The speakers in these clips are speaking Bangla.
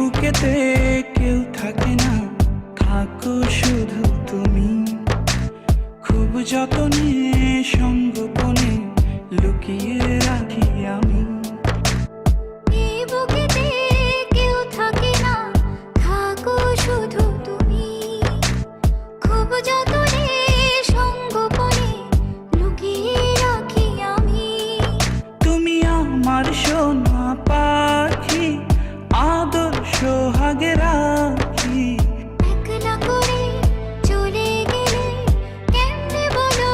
বুকেতে কেউ থাকে না, থাকো শুধু তুমি। খুব যতনে সঙ্গোপনে লুকিয়ে রাখি আমি। এই বুকেতে কেউ থাকে না, থাকো শুধু তুমি। খুব যতনে সঙ্গোপনে লুকিয়ে রাখি আমি। তুমি আমার সোনা পাখি, আদর সোহাগে রাখি। একলা করে চলে গেলে কেমনে বলো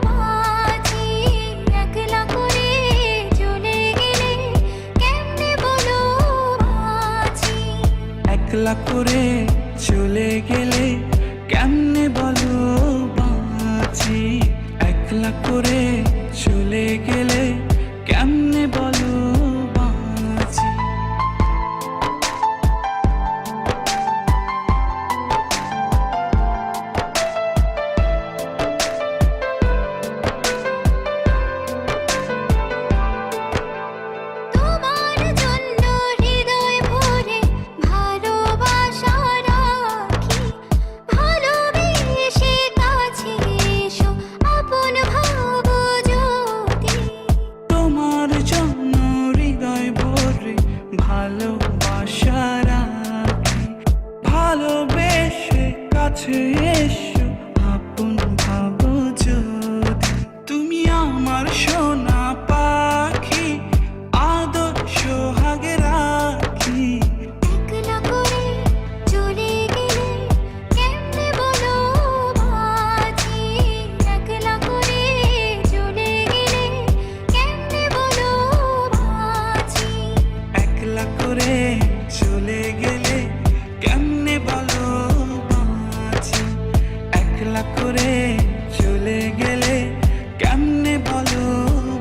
বাঁচি। একলা করে চলে গেলে কেমনে বলো বাঁচি। একলা করে চলে গেলে কেমনে বলো বাঁচি। একলা করে চলে গেলে কেমনে বলো বাঁচি। তোমার জন্য হৃদয় ভরে ভালোবাসা রাখি। ভালোবেসে কাছে এসো, আপন ভাবো যদি। তোমার জন্য হৃদয় ভরে ভালোবাসা রাখি। ভালোবেসে কাছে এসো, আপন ভাবো যদি। তুমি আমার সোনা পাখি, আদর সোহাগে রাখি। একলা করে চলে গেলে কেমনে বলো বাঁচি। একলা করে চলে গেলে কেমনে বলো বাঁচি। একলা করে চলে গেলে কেমনে বলো বাঁচি। একলা করে চলে গেলে কেমনে বলো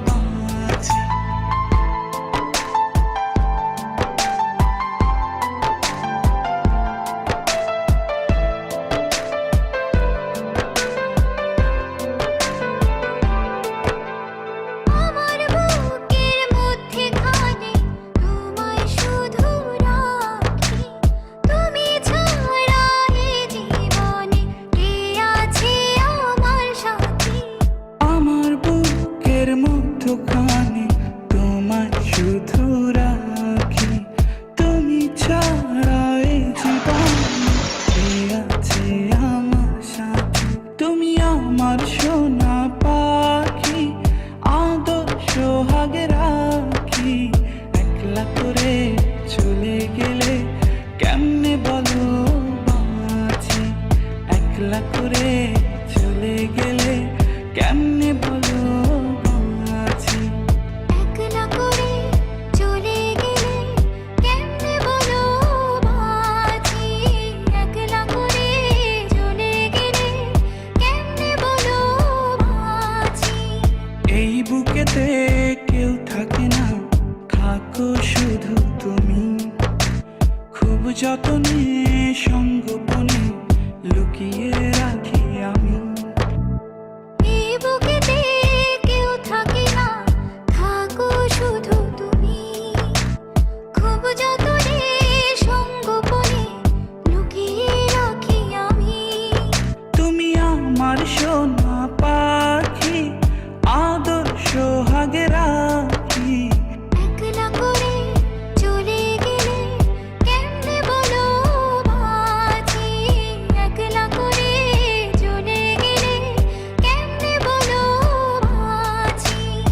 বাঁচি। আমার বুকের মধ্যেখানে তোমায় শুধু রাখি। তুমি ছাড়া এ জীবনে কে আছে আমার সাথী। আমার বুকের মধ্যখানে তোমায় শুধু রাখি। তুমি ছাড়া এই জীবনে কে আছে আমার সাথে। তুমি আমার সোনা পাখি, আদর সোহাগে রাখি। একলা করে চলে গেলে কেমনে বলো বাঁচি। একলা করে চলে গেলে কেমনে বলো বাঁচি। একলা করে চলে গেলে কেমনে বলো বাঁচি। একলা করে চলে গেলে কেমনে বলো বাঁচি। এই বুকেতে কেউ থাকে না, থাকো শুধু তুমি। খুব যতনে সঙ্গোপনে লুকিয়ে রাখি আমি। এই বুকেতে কেউ থাকে না, থাকো শুধু তুমি। খুব যতনে সঙ্গোপনে লুকিয়ে রাখি আমি। তুমি আমার সোনা পাখি, আদর সোহাগে রাখি।